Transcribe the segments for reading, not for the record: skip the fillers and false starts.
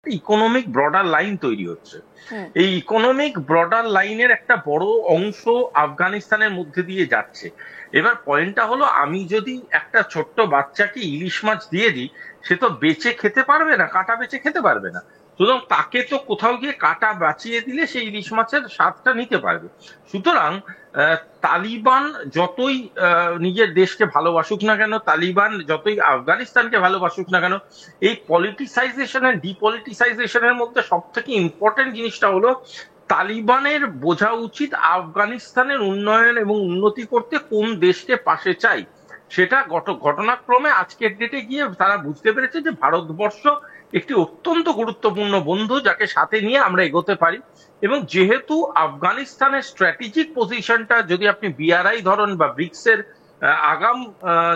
Economic broader line তৈরি হচ্ছে। এই ইকোনমিক ব্রডার লাইনের একটা বড় অংশ আফগানিস্তানের মধ্যে দিয়ে যাচ্ছে। এবার পয়েন্টটা হলো, আমি যদি একটা ছোট্ট বাচ্চাকে ইলিশ মাছ দিয়ে দিই, সে তো বেচে খেতে পারবে না, কাটা বেচে খেতে পারবে না। সুতরাং তাকে তো কোথাও গিয়ে কাটা বাঁচিয়ে দিলে সেই ইলিশ মাছের স্বাদটা নিতে পারবে। সুতরাং তালিবান যতই নিজের দেশকে ভালোবাসুক না কেন, তালিবান যতই আফগানিস্তানকে ভালোবাসুক না কেন, এই পলিটিসাইজেশন এন্ড ডিপলিটিসাইজেশনের মধ্যে সব থেকে ইম্পর্টেন্ট জিনিসটা হলো, তালিবানের বোঝা উচিত আফগানিস্তানের উন্নয়ন এবং উন্নতি করতে কোন দেশকে পাশে চাই। সেটা ঘটনাক্রমে আজকের ডেটে গিয়ে তারা বুঝতে পেরেছে যে ভারতবর্ষ একটি অত্যন্ত গুরুত্বপূর্ণ বন্ধু, যাকে সাথে নিয়ে আমরা এগোতে পারি। এবং যেহেতু আফগানিস্তানের স্ট্র্যাটেজিক পজিশনটা, যদি আপনি বিআরআই ধরেন বা ব্রিক্স এর আগাম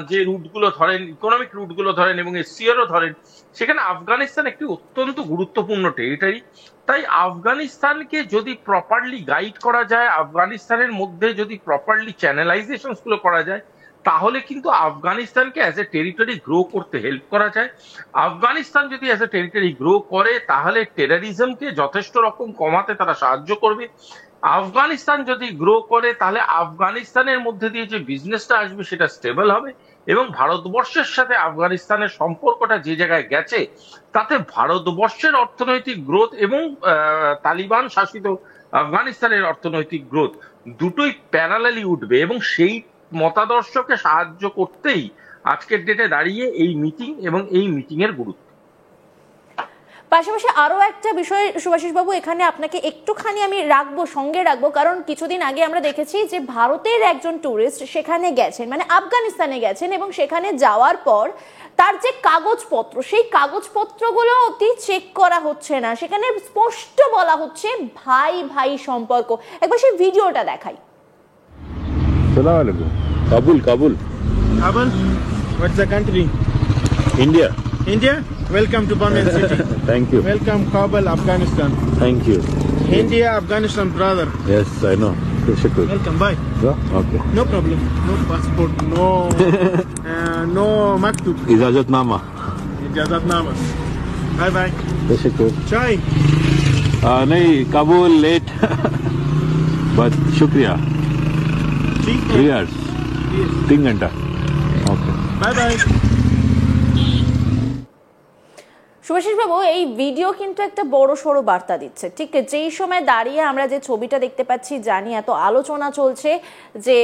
যে রুটগুলো ধরেন, ইকোনমিক রুটগুলো ধরেন এবং এসসিওরও ধরেন, সেখানে আফগানিস্তান একটি অত্যন্ত গুরুত্বপূর্ণ টেরিটরি। তাই আফগানিস্তানকে যদি প্রপারলি গাইড করা যায়, আফগানিস্তানের মধ্যে যদি প্রপারলি চ্যানেলাইজেশন গুলো করা যায়, তাহলে কিন্তু আফগানিস্তানকে অ্যাজ এ টেরিটরি গ্রো করতে হেল্প করা যায়। আফগানিস্তান যদি অ্যাজ এ টেরিটরি গ্রো করে, তাহলে টেররিজমকে যথেষ্ট রকম কমাতে তারা সাহায্য করবে। আফগানিস্তান যদি গ্রো করে, তাহলে আফগানিস্তানের মধ্যে দিয়ে যে বিজনেসটা আসবে সেটা স্টেবল হবে, এবং ভারতবর্ষের সাথে আফগানিস্তানের সম্পর্কটা যে জায়গায় গেছে, তাতে ভারতবর্ষের অর্থনৈতিক গ্রোথ এবং তালিবান শাসিত আফগানিস্তানের অর্থনৈতিক গ্রোথ দুটোই প্যারালালি উঠবে। এবং সেই মতাদর্শকে সাহায্য করতেই আজকের ডেটে দাঁড়িয়ে এই মিটিং এবং এই মিটিং এর গুরুত্ব। পাশাপাশি আরো একটা বিষয় শুভাশিস বাবু, এখানে আপনাকে একটুখানি আমি সঙ্গে রাখবো, কারণ কিছুদিন আগে আমরা দেখেছি যে ভারতের একজন ট্যুরিস্ট সেখানে গেছেন, মানে আফগানিস্তানে গেছেন, এবং সেখানে যাওয়ার পর তার যে কাগজপত্র, সেই কাগজপত্রগুলো অতি চেক করা হচ্ছে না। সেখানে স্পষ্ট বলা হচ্ছে ভাই ভাই সম্পর্ক। একবার সেই ভিডিওটা দেখাই। আসসালামু আলাইকুম। Kabul Kabul Kabul, what's the country? India. India? Welcome to Parliament City. Thank you. Welcome Kabul, Afghanistan. Thank you. India, Afghanistan, brother. Yes, I know. Shukr. Welcome, bye. Okay. No problem. No passport, no maktub. Ijazatnama. Ijazatnama. Bye bye. Shukr. Chai. नहीं Kabul late but शुक्रिया 3 hours 3 घंटा okay bye bye. Shubhashis বাবু, এই video কিন্তু একটা বড় সড়ো বার্তা দিচ্ছে। ঠিক যেই সময় দাঁড়িয়ে আমরা যে ছবিটা দেখতে পাচ্ছি, জানি এত আলোচনা চলছে যে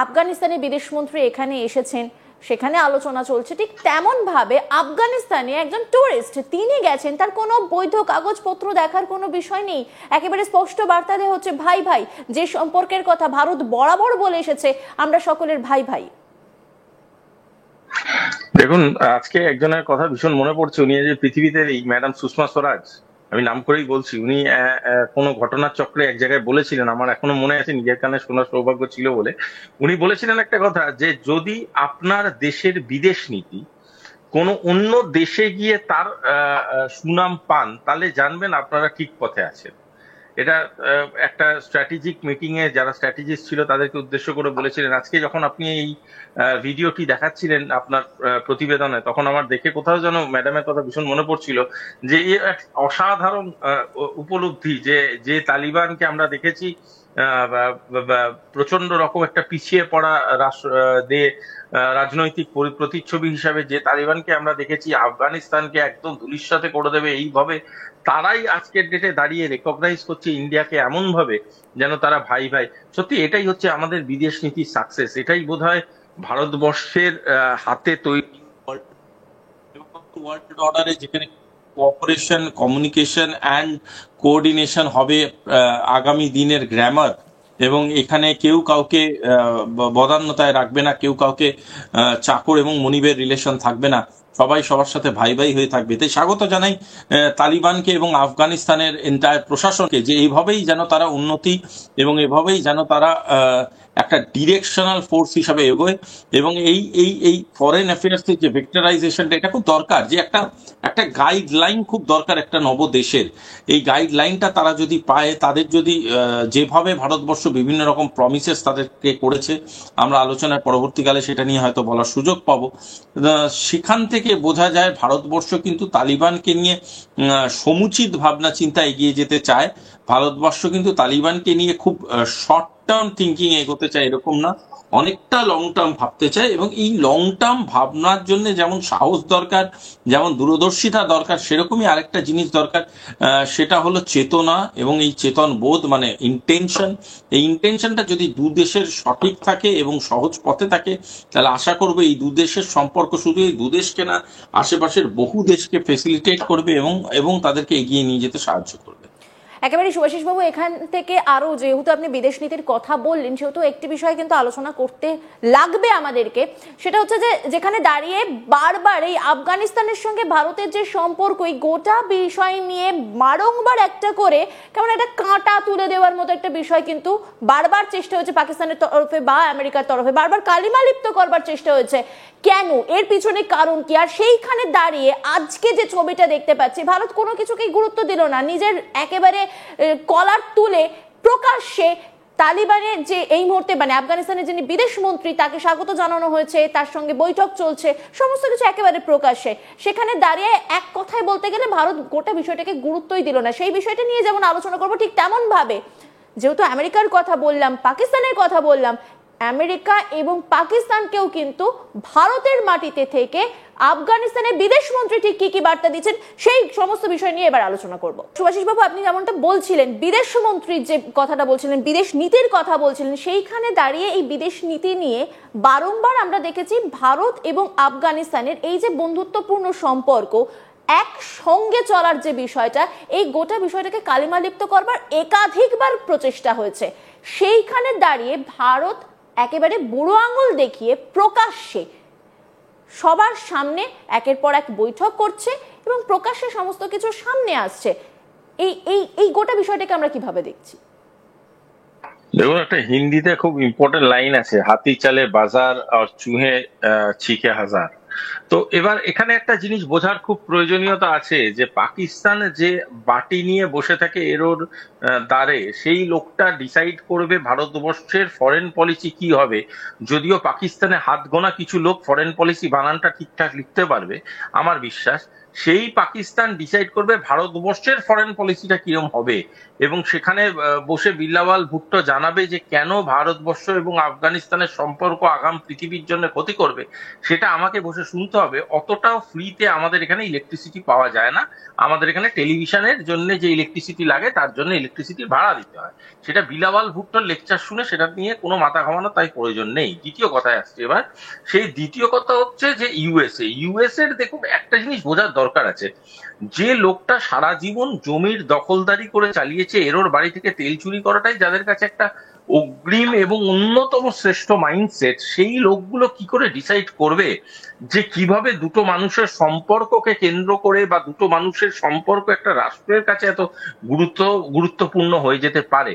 আফগানিস্তানের বিদেশমন্ত্রী এখানে এসেছেন, সেখানে আলোচনা চলছে, ঠিক তেমন ভাবে আফগানিস্তানে একজন টুরিস্ট তিনি গেছেন, তার কোনো বৈধ কাগজপত্র দেখার কোনো বিষয় নেই। একেবারে স্পষ্ট বার্তা দেওয়া হচ্ছে ভাই ভাই, যে সম্পর্কের কথা ভারত বরাবর বলে এসেছে, আমরা সকলের ভাই ভাই। দেখুন, আজকে একজনের কথা ভীষণ মনে পড়ছে। উনি যে পৃথিবীতে এই ম্যাডাম সুষমা স্বরাজ, আমি নাম করেই বলছি, উনি কোনো ঘটনার চক্রে এক জায়গায় বলেছিলেন, আমার এখনো মনে আছে, নিজের কানে শোনার সৌভাগ্য ছিল বলে। উনি বলেছিলেন একটা কথা, যে যদি আপনার দেশের বিদেশ নীতি কোনো অন্য দেশে গিয়ে তার সুনাম পান, তাহলে জানবেন আপনারা ঠিক পথে আছেন। এটা একটা স্ট্র্যাটেজিক মিটিং এ যারা স্ট্র্যাটেজিস্ট ছিল তাদেরকে উদ্দেশ্য করে বলেছিলেন। আজকে যখন আপনি এই ভিডিওটি দেখাচ্ছিলেন আপনার প্রতিবেদনে, তখন আমার দেখে কোথাও যেন ম্যাডামের কথা ভীষণ মনে পড়ছিল, যে এক অসাধারণ উপলব্ধি, যে তালিবানকে আমরা দেখেছি প্রচন্ড রকম একটা পিছিয়ে পড়া রাজনৈতিক প্রতিচ্ছবি হিসাবে, যে তালিবানকে আমরা দেখেছি আফগানিস্তানকে একদম ধূলিসাৎ করে দেবে এইভাবে, তারাই আজকের ডেটে দাঁড়িয়ে রেকগনাইজ করছে ইন্ডিয়াকে এমন ভাবে যেন তারা ভাই ভাই। সত্যি এটাই হচ্ছে আমাদের বিদেশ নীতির সাকসেস। এটাই বোধহয় ভারতবর্ষের হাতে তৈরি ওয়ার্ল্ড অর্ডারে, যেখানে কোঅপারেশন, কমিউনিকেশন অ্যান্ড কোঅর্ডিনেশন হবে আগামী দিনের গ্রামার, এবং এখানে কেউ কাউকে বদান্যতায় রাখবে না, কেউ কাউকে চাকর এবং মনিবের রিলেশন থাকবে না, সবাই সবার সাথে ভাই ভাই হয়ে থাকবে। তাই স্বাগত জানাই তালিবানকে এবং আফগানিস্তানের এন্টায়ার প্রশাসনকে, যে এইভাবেই যেন তারা উন্নতি এবং এভাবেই যেন তারা একটা ডিরেকশনাল ফোর্স হিসাবে এগোয়। এবং এই ফরেন অ্যাফেয়ার্সের যে ভেক্টরাইজেশনটা, এটা খুব দরকার, যে একটা গাইডলাইন খুব দরকার একটা নবদেশের। এই গাইডলাইনটা তারা যদি পায়, তাদের যদি যেভাবে ভারতবর্ষ বিভিন্ন রকম প্রমিসেস তাদেরকে করেছে, আমরা আলোচনার পরবর্তীকালে সেটা নিয়ে হয়তো বলার সুযোগ পাবো, সেখান থেকে থেকে বোঝা যায় ভারতবর্ষ কিন্তু তালিবানকে নিয়ে সমুচিত ভাবনা চিন্তা এগিয়ে যেতে চায়। ভারতবর্ষ কিন্তু তালিবানকে নিয়ে খুব শর্ট টার্ম থিঙ্কিং এগোতে চায় এরকম না, অনেকটা লং টার্ম ভাবতে চায়। এবং এই লং টার্ম ভাবনার জন্য যেমন সাহস দরকার, যেমন দূরদর্শিতা দরকার, সেরকমই আরেকটা জিনিস দরকার, সেটা হলো চেতনা এবং এই চেতন বোধ, মানে ইন্টেনশন। এই ইন্টেনশনটা যদি দু দেশের সঠিক থাকে এবং সহজ পথে থাকে, তাহলে আশা করবো এই দু দেশের সম্পর্ক শুধু এই দু দেশকে না, আশেপাশের বহু দেশকে ফেসিলিটেট করবে এবং তাদেরকে এগিয়ে নিয়ে যেতে সাহায্য করবে। একেবারে শুভাশিস বাবু, এখান থেকে আরো যেহেতু আপনি বিদেশ নীতির কথা বললেন, সেহেতু একটি বিষয় কিন্তু আলোচনা করতে লাগবে আমাদেরকে। সেটা হচ্ছে যে যেখানে দাঁড়িয়ে বারবার এই আফগানিস্তানের সঙ্গে ভারতের যে সম্পর্ক, এই গোটা বিষয় নিয়ে বারংবার একটা করে কেমন একটা কাঁটা তুলে দেওয়ার মতো একটা বিষয় কিন্তু বারবার চেষ্টা হয়েছে পাকিস্তানের তরফে বা আমেরিকার তরফে, বারবার কালিমা লিপ্ত করবার চেষ্টা হয়েছে। কেন, এর পিছনে কারণ কি? আর সেইখানে দাঁড়িয়ে আজকে যে ছবিটা দেখতে পাচ্ছি, ভারত কোনো কিছুকেই গুরুত্ব দিল না, নিজের একেবারে কলার তুলে প্রকাশ্যে তালিবানের যে এই মুহূর্তে মানে আফগানিস্তানের যিনি বিদেশ মন্ত্রী, তাকে স্বাগত জানানো হয়েছে, তার সঙ্গে বৈঠক চলছে, সমস্ত কিছু একেবারে প্রকাশ্যে। সেখানে দাঁড়িয়ে এক কথায় বলতে গেলে ভারত গোটা বিষয়টাকে গুরুত্বই দিল না। সেই বিষয়টা নিয়ে যেমন আলোচনা করবো, ঠিক তেমন ভাবে যেহেতু আমেরিকার কথা বললাম, পাকিস্তানের কথা বললাম, আমেরিকা এবং পাকিস্তানকেও কিন্তু ভারতের মাটিতে থেকে আফগানিস্তানের বিদেশ মন্ত্রী ঠিক কি কি বার্তা দিচ্ছেন, সেই সমস্ত বিষয় নিয়ে এবার আলোচনা করব। শুভাশিস বাবু, আপনি যেমনটা বলছিলেন, বিদেশ মন্ত্রীর যে কথাটা বলছিলেন, বিদেশ নীতির কথা বলছিলেন, সেইখানে দাঁড়িয়ে এই বিদেশ নীতি নিয়ে বারংবার আমরা দেখেছি ভারত এবং আফগানিস্তানের এই যে বন্ধুত্বপূর্ণ সম্পর্ক, একসঙ্গে চলার যে বিষয়টা, এই গোটা বিষয়টাকে কালিমা লিপ্ত করবার একাধিকবার প্রচেষ্টা হয়েছে। সেইখানে দাঁড়িয়ে ভারত একেবারে বুড়ো আঙুল দেখিয়ে প্রকাশ্যে সবার সামনে একের পর এক বৈঠক করছে এবং প্রকাশ্যে সমস্ত কিছু সামনে আসছে। এই এই এই গোটা বিষয়টাকে আমরা কিভাবে দেখছি? দেখুন, একটা হিন্দিতে খুব ইম্পর্টেন্ট লাইন আছে, হাতি চালে বাজার আর চুহে ছিকে হাজার। তো এবার এখানে একটা জিনিস বোঝার খুব প্রয়োজনীয়তা আছে যে পাকিস্তান যে বাটি নিয়ে বসে থাকে এরোর দ্বারে, সেই লোকটা ডিসাইড করবে ভারতবর্ষের ফরেন পলিসি কি হবে। যদিও পাকিস্তানে হাত গোনা কিছু লোক ফরেন পলিসি বানানটা ঠিকঠাক লিখতে পারবে, আমার বিশ্বাস সেই পাকিস্তান ডিসাইড করবে ভারতবর্ষের ফরেন পলিসিটা কিরম হবে। এবং সেখানে বসে বিল্লাওয়াল ভুট্টো জানাবে যে কেন ভারতবর্ষ এবং আফগানিস্তানের সম্পর্ক আগাম পৃথিবীর জন্য ক্ষতি করবে, সেটা আমাকে বসে শুনতে হবে। অতটাও ফ্রিতে আমাদের এখানে ইলেকট্রিসিটি পাওয়া যায় না। আমাদের এখানে টেলিভিশনের জন্য যে ইলেকট্রিসিটি লাগে তার জন্য ইলেকট্রিসিটির ভাড়া দিতে হয়। সেটা বিল্লাওয়াল ভুট্টোর লেকচার শুনে সেটা নিয়ে কোনো মাথা ঘামানো তাই প্রয়োজন নেই। দ্বিতীয় কথায় আসছে এবার, সেই দ্বিতীয় কথা হচ্ছে যে ইউএসএ এর দেখুন একটা জিনিস বোঝার দরকার আছে, যে লোকটা সারা জীবন জমির দখলদারি করে চালিয়েছে, এরোর বাড়ি থেকে তেল চুরি করাটাই যাদের কাছে একটা অগ্রিম এবং অন্যতম শ্রেষ্ঠ মাইন্ডসেট, সেই লোকগুলো কি করে ডিসাইড করবে যে কিভাবে দুটো মানুষের সম্পর্ককে কেন্দ্র করে বা দুটো মানুষের সম্পর্ক একটা রাষ্ট্রের কাছে এত গুরুত্বপূর্ণ হয়ে যেতে পারে।